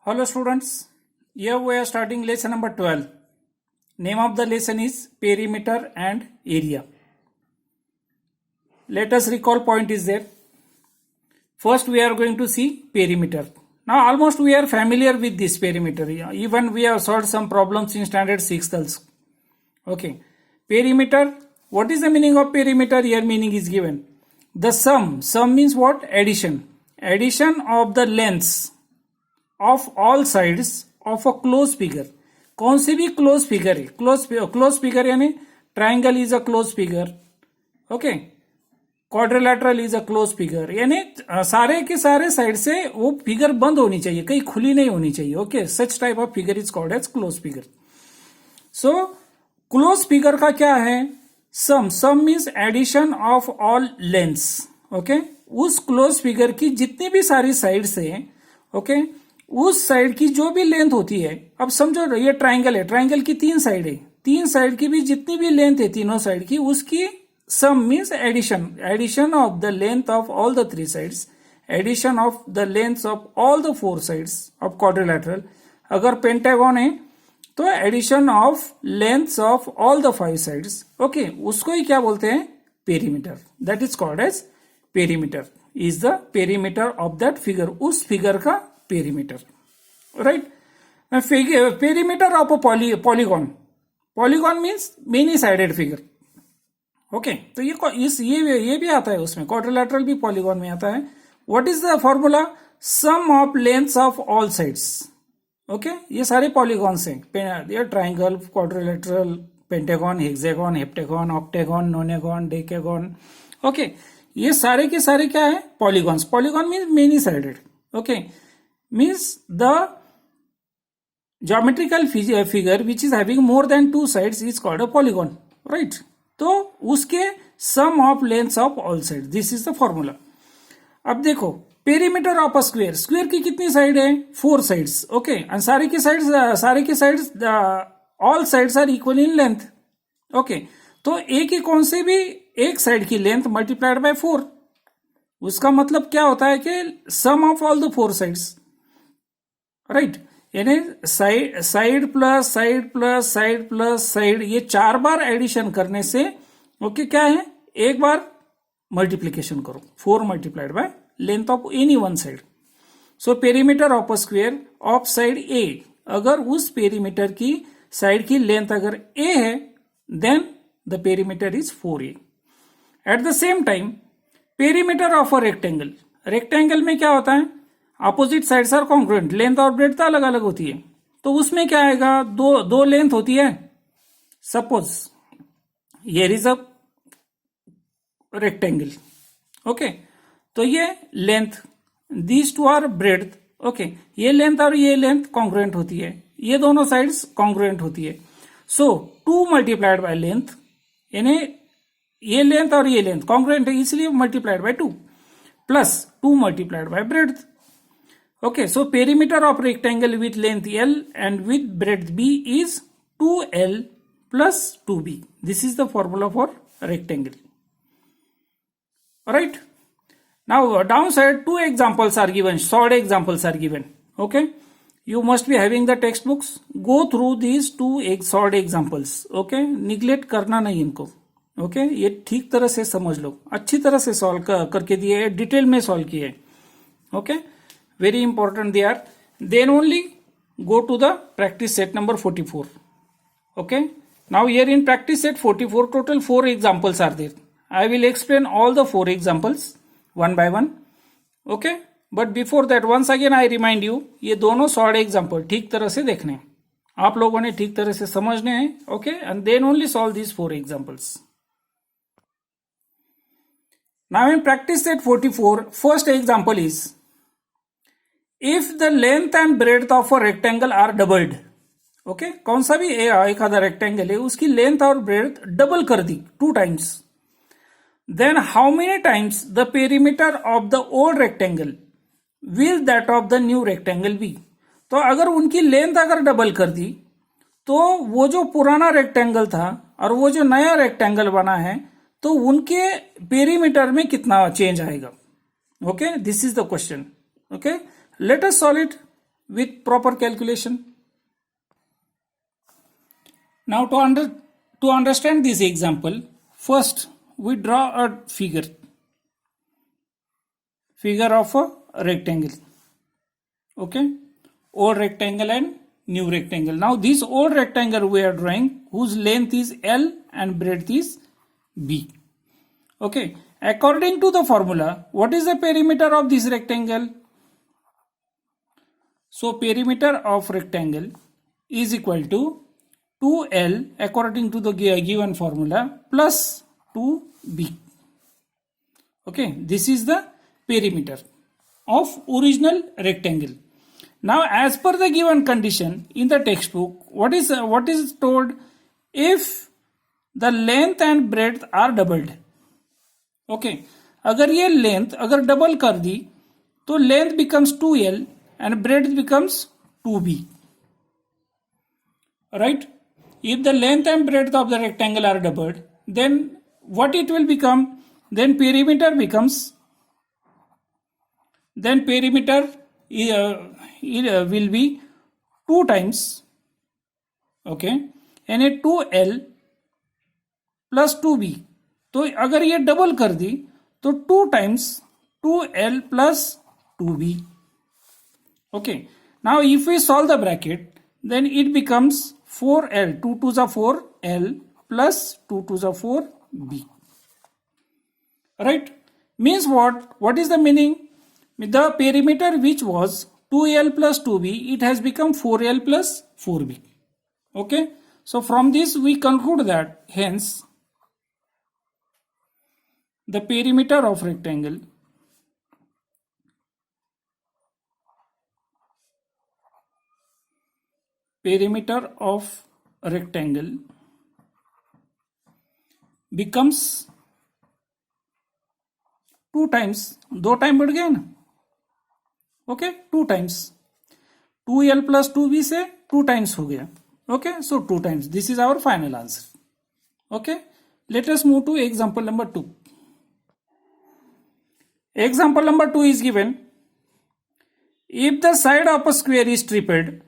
Hello students, here we are starting lesson number 12. Name of the lesson is perimeter and area. Let us recall point is there. First we are going to see perimeter. Now almost we are familiar with this perimeter. Even we have solved some problems in standard 6 also. Okay. Perimeter. What is the meaning of perimeter? Here meaning is given. The sum. Sum means what? Addition. Addition of the lengths of all sides of a closed figure. कौन सी भी close figure है, close figure यानी triangle is a close figure, okay, quadrilateral is a close figure, यानी सारे के सारे side से वो फिगर बंद होनी चाहिए, कहीं खुली नहीं होनी चाहिए. Okay, such type of figure is called as close figure. So close figure का क्या है? Sum means addition of all lengths. Okay, उस क्लोज फिगर की जितनी भी सारी साइड्स है, ओके, उस साइड की जो भी लेंथ होती है. अब समझो ये ट्राइंगल है, ट्राइंगल की 3 साइड है, 3 साइड की भी जितनी भी लेंथ है तीनों साइड की, उसकी sum means addition of the length of all the 3 sides, addition of the length of all the 4 sides of quadrilateral. अगर पेंटागन है तो addition of length of all the 5 sides. Okay, उसको ही क्या बोलते हैं? Perimeter. That is called as perimeter. Is the perimeter of that figure. उस figure का perimeter, right. Perimeter of a polygon. Polygon means many sided figure. Okay, तो ये भी आता है उसमें, क्वाड्रिलेटरल भी पॉलीगॉन में आता है. What is the formula? Sum of lengths of all sides. Okay, ये सारे पॉलीगॉन्स हैं, ये triangle, quadrilateral, pentagon, hexagon, heptagon, octagon, nonagon, decagon. Okay, ये सारे के सारे क्या है? Polygons. Polygon means many sided. Okay, means the geometrical figure which is having more than 2 sides is called a polygon, right. तो उसके sum of lengths of all sides, this is the formula. अब देखो, perimeter of a square. Square की कितनी side है? 4 sides. Okay, and सारे के sides all sides are equal in length. Okay, तो एक ही कौन से भी एक साइड की लेंथ मल्टीप्लाइड बाय 4. उसका मतलब क्या होता है कि sum of all the 4 sides, right. यानी side plus side plus side plus side, ये 4 बार एडिशन करने से ओके क्या है? एक बार मल्टीप्लीकेशन करो, 4 multiplied by length of any one side. So perimeter of a square of side A. अगर उस पेरीमीटर की साइड की लेंथ अगर ए है, then the perimeter is 4a. At the same time perimeter of a rectangle. Rectangle में क्या होता है? Opposite sides are congruent. Length और ब्रेड्थ अलग अलग होती है, तो उसमें क्या आएगा? दो लेंथ होती है. Suppose here is a rectangle. Okay, तो ये length, these two are breadth. Okay, ये लेंथ और ये लेंथ कॉन्ग्रुएंट होती है, ये दोनों साइड्स कॉन्ग्रुएंट होती है. सो 2 मल्टीप्लाइड बाय लेंथ, यानी ये लेंथ और ये लेंथ कॉन्ग्रुएंट है, इसलिए multiplied by 2 plus 2 multiplied by breadth. Okay, so perimeter of rectangle with length L and with breadth B is 2L plus 2B. This is the formula for rectangle. Alright. Now downside 2 examples are given, solid examples are given. Okay. You must be having the textbooks. Go through these 2 solid examples. Okay. Neglect करना नहीं इनको. Okay. ये ठीक तरह से समझ लो, अच्छी तरह से सॉल्व करके दिए है, डिटेल में सॉल्व किए. Okay. Very important they are. Then only go to the practice set number 44. Okay. Now here in practice set 44, total 4 examples are there. I will explain all the 4 examples one by one. Okay. But before that, once again I remind you, ये दोनों solid example ठीक तरह से देखने हैं, आप लोगों ने ठीक तरह से समझने हैं. Okay. And then only solve these 4 examples. Now in practice set 44, first example is, if the length and breadth of a rectangle are doubled. Okay, कौन सा भी एक आधा रेक्टेंगल है, उसकी लेंथ और ब्रेड्थ डबल कर दी 2 times, then how many times the perimeter of the old rectangle will that of the new rectangle be. तो अगर उनकी लेंथ अगर डबल कर दी, तो वो जो पुराना रेक्टेंगल था और वो जो नया रेक्टेंगल बना है, तो उनके पेरीमीटर में कितना चेंज आएगा. Okay, this is the question. Okay, let us solve it. with proper calculation. Now to understand this example, first we draw a figure of a rectangle. Okay, old rectangle and new rectangle. Now this old rectangle we are drawing, whose length is L and breadth is B. Okay, according to the formula, what is the perimeter of this rectangle? So perimeter of rectangle is equal to 2L according to the given formula plus 2B. Okay, this is the perimeter of original rectangle. Now as per the given condition in the textbook, what is told? If the length and breadth are doubled. Okay, अगर ये length अगर double कर दी तो length becomes 2L and breadth becomes 2B. Right? If the length and breadth of the rectangle are doubled, then what it will become? Then perimeter will be 2 times, okay, and a 2L plus 2B. तो अगर ये double कर दी तो 2 times 2L plus 2B. Okay, now if we solve the bracket, then it becomes 4L, 2 2s are 4L plus 2 2s are 4B. Right? Means what? What is the meaning? The perimeter which was 2L plus 2B, it has become 4L plus 4B. Okay? So from this we conclude that hence the perimeter of rectangle becomes 2 times, 2 time बढ़ गया ना, okay, 2 times 2L plus 2B से 2 times हो गया. Okay, so 2 times. This is our final answer. Okay, let us move to example number 2. Example number 2 is given. If the side of a square is tripled,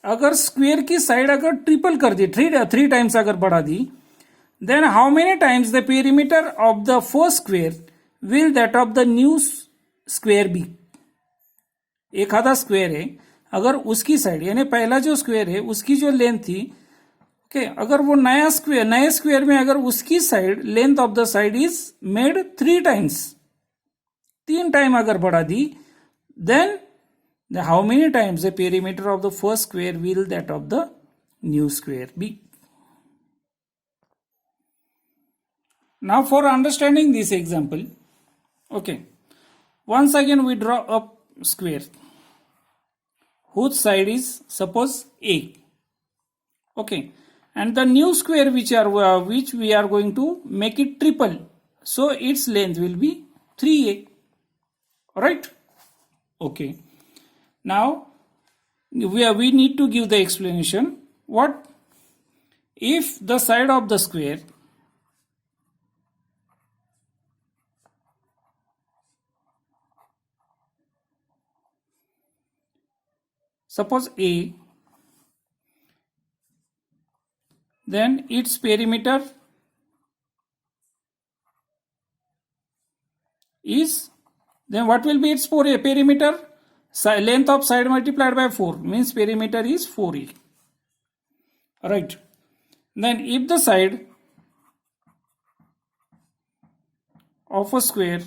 अगर square की side अगर triple कर दी, three times अगर बढ़ा दी, then how many times the perimeter of the first square will that of the new square be? एक आधा square है, अगर उसकी साइड यानी पहला जो स्क्वेयर है उसकी जो लेंथ थी, ओके, अगर वो नए स्क्वेयर में अगर उसकी side length of the side is made 3 times, 3 time अगर बढ़ा दी, then how many times the perimeter of the first square will that of the new square be? Now for understanding this example, okay, once again we draw a square whose side is suppose A. Okay, and the new square which we are going to make it triple, so its length will be 3A. Right? Okay. Now we need to give the explanation. What if the side of the square suppose A, then its perimeter is, then what will be its perimeter? Length of side multiplied by 4 means perimeter is 4A. Right? Then if the side of a square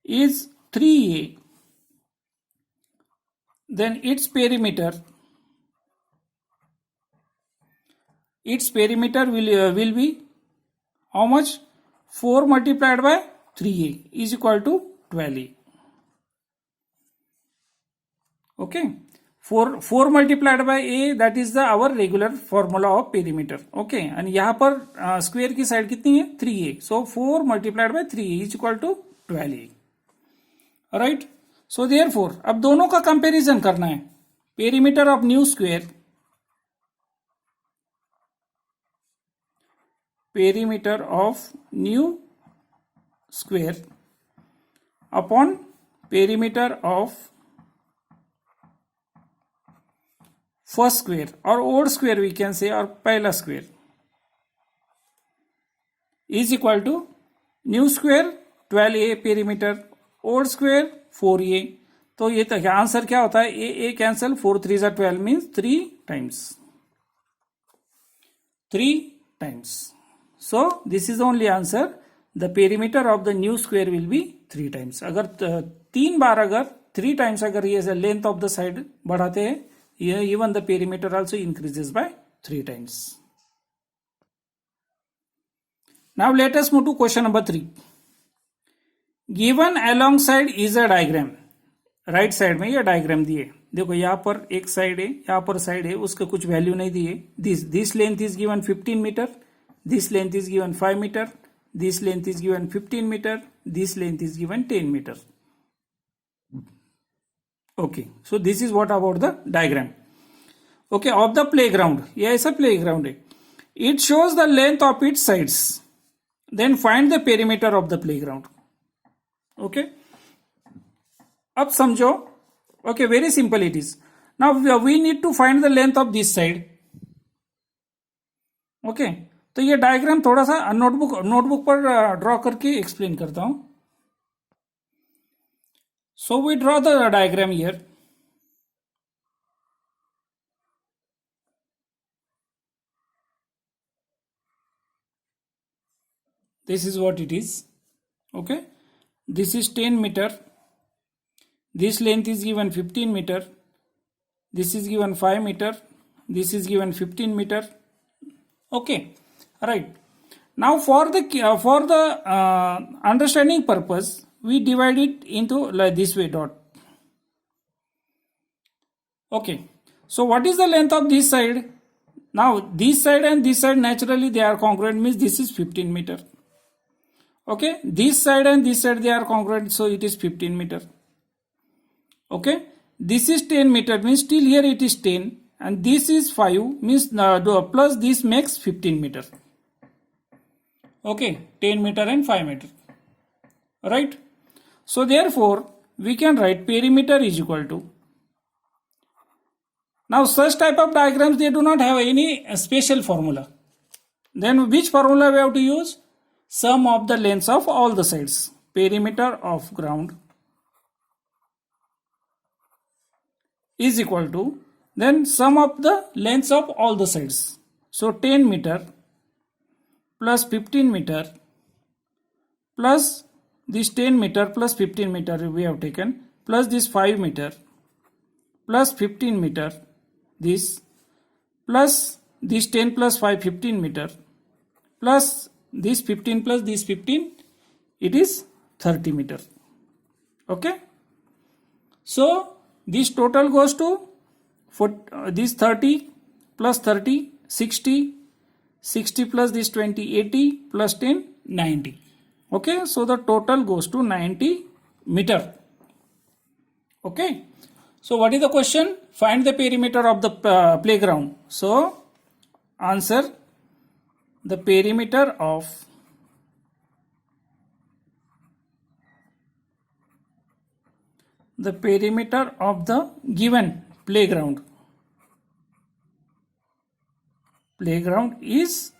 is 3A, then its perimeter will be how much? 4 multiplied by 3A is equal to 12A. Okay, 4 multiplied by A, that is the our regular formula of perimeter. Okay, and यहाँ पर square की side कितनी है? 3A. So 4 multiplied by 3A is equal to 12A. Right? So therefore अब दोनों का comparison करना है. Perimeter of new square, perimeter of new square upon perimeter of first square or odd square we can say, or पहला square is equal to new square 12a perimeter, odd square 4a. तो ये तो answer क्या होता है, ए cancel, 4 3 जा 12 means 3 times. So this is only answer. The perimeter of the new square will be 3 times. अगर 3 बार अगर 3 times अगर ये लेंथ ऑफ द साइड बढ़ाते हैं, even the perimeter also increases by 3 times. Now let us move to question number 3. Given alongside is a diagram. Right side में ये diagram दिए, देखो यहाँ पर एक साइड है, यहाँ पर साइड है, उसका कुछ वैल्यू नहीं दिए. This length is given 15 metre, this length is given 5 metre, this length is given 15 metre, this length is given 10 metre. Okay, so this is what about the diagram. Okay, of the playground, ये ऐसा playground है. It shows the length of its sides, then find the perimeter of the playground. Okay, अब समझो. Okay, very simple it is. Now we need to find the length of this side. Okay, तो ये diagram थोड़ा सा notebook पर draw करके explain करता हूं. So we draw the diagram here. This is what it is. Okay, this is 10 meter. This length is given 15 meter. This is given 5 meter. This is given 15 meter. Okay, right. Now for the understanding purpose, we divide it into like this way dot. Okay, so what is the length of this side? Now this side and this side naturally they are congruent, means this is 15 meter. Okay, this side and this side they are congruent, so it is 15 meter. Okay, this is 10 meter, means still here it is 10, and this is 5, means plus this makes 15 meter. Okay, 10 meter and 5 meter, right? So therefore we can write perimeter is equal to, now such type of diagrams they do not have any special formula. Then which formula we have to use? Sum of the lengths of all the sides. Perimeter of ground is equal to, then sum of the lengths of all the sides. So 10 meter plus 15 meter plus this 10 meter plus 15 meter we have taken, plus this 5 meter plus 15 meter, this plus this 10 plus 5 15 meter plus this 15 plus this 15, it is 30 meter. Okay, so this total goes to this 30 plus 30 60, 60 plus this 20 80 plus 10 90. Okay, so the total goes to 90 meter. Okay, so what is the question? Find the perimeter of the playground. So answer, the perimeter of the given playground is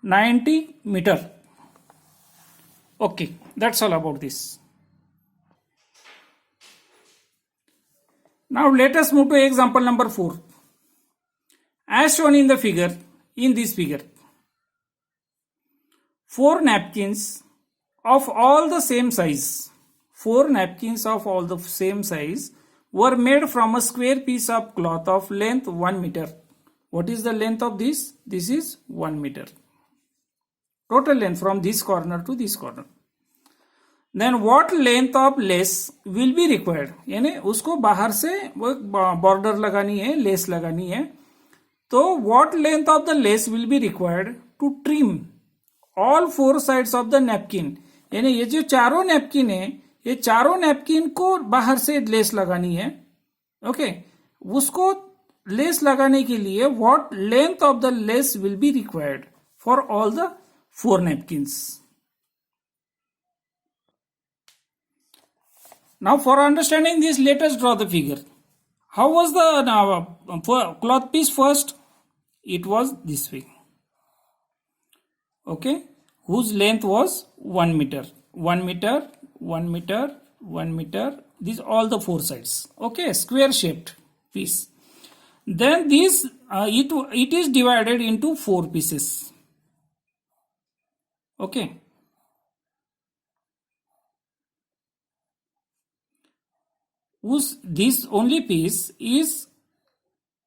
90 meter. Okay, that's all about this. Now let us move to example number 4. As shown in the figure, in this figure, 4 napkins of all the same size, 4 napkins of all the same size were made from a square piece of cloth of length 1 meter. What is the length of this? This is 1 meter. Total length from this corner to this corner. Then what length of lace will be required? यानी उसको बाहर से वो border लगानी है, less लगानी है. तो what length of the lace will be required to trim all 4 sides of the napkin? यानी ये जो चारों नैपकिन है, ये चारों नैपकिन को बाहर से लेस लगानी है. ओके, उसको लेस लगाने के लिए what length of the less will be required for all the 4 napkins. Now for understanding this, let us draw the figure. How was the cloth piece first? It was this way. Okay, whose length was 1 meter. 1 meter, 1 meter, 1 meter. These all the four sides. Okay, square shaped piece. Then this it is divided into four pieces. Okay. This only piece is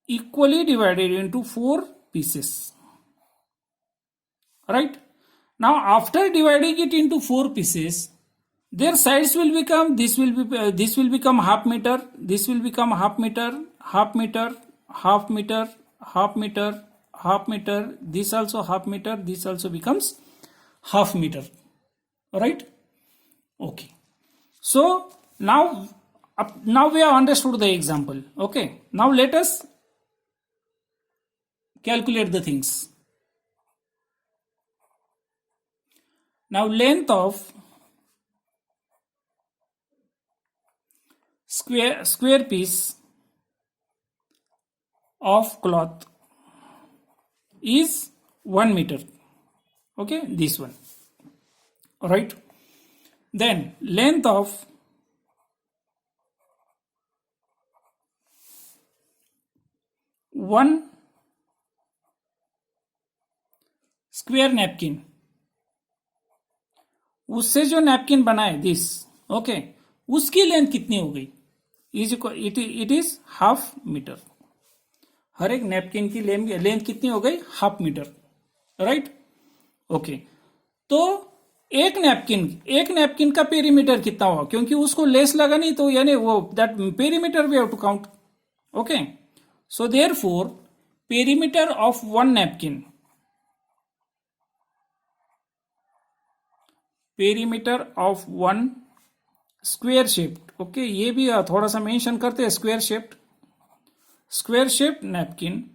equally divided into four pieces. Right? Now after dividing it into four pieces, their sides will become, this will become half meter, this will become half meter, half meter, half meter, half meter, half meter, this also half meter, this also becomes half meter. Right? Okay. So now we have understood the example. Okay. Now let us calculate the things. Now length of square piece of cloth is 1 meter. Okay, this one. Alright. Then length of one square napkin, उससे जो napkin बना है this, okay, उसकी length कितनी हो गई? It is half metre. हर एक नैपकिन की लेंथ कितनी हो गई? Half metre. राइट? ओके. तो एक नैपकिन का पेरीमीटर कितना हुआ? क्योंकि उसको लेस लगा नहीं, तो यानी वो that perimeter we have to count. Okay. So therefore perimeter of one napkin, perimeter of one square shaped, okay, ये भी थोड़ा सा मेंशन करते हैं. Square shaped napkin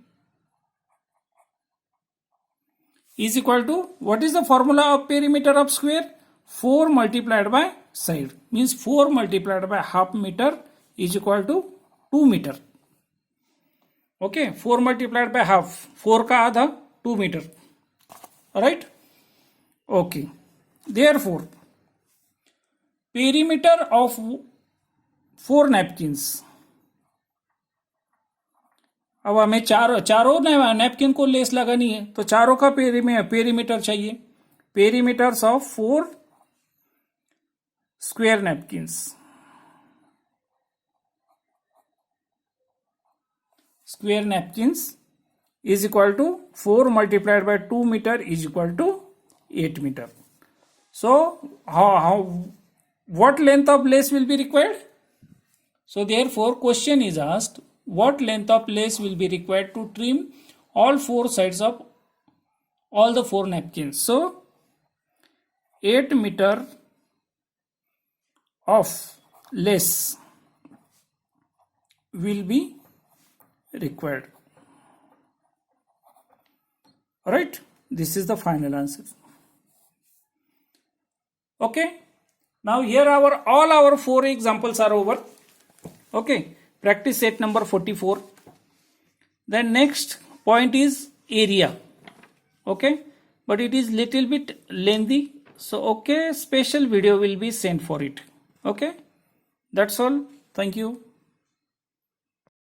is equal to, what is the formula of perimeter of square? 4 multiplied by side, means 4 multiplied by half meter is equal to 2 meter. Okay, 4 multiplied by half, 4 का आधा 2 meter. Alright? Okay. Therefore, perimeter of 4 napkins, अब हमें चारों napkin को less लगानी है, तो चारों का पेरीमीटर चाहिए. Perimeters of 4 square napkins, is equal to 4 multiplied by 2 metre is equal to 8 metre. So what length of lace will be required? So therefore question is asked, what length of lace will be required to trim all four sides of all the 4 napkins? So 8 meter of lace will be required. Alright, this is the final answer. Okay, now here all our 4 examples are over. Okay, practice set number 44. The next point is area. Okay, but it is little bit lengthy, so okay, special video will be sent for it. Okay, that's all. Thank you.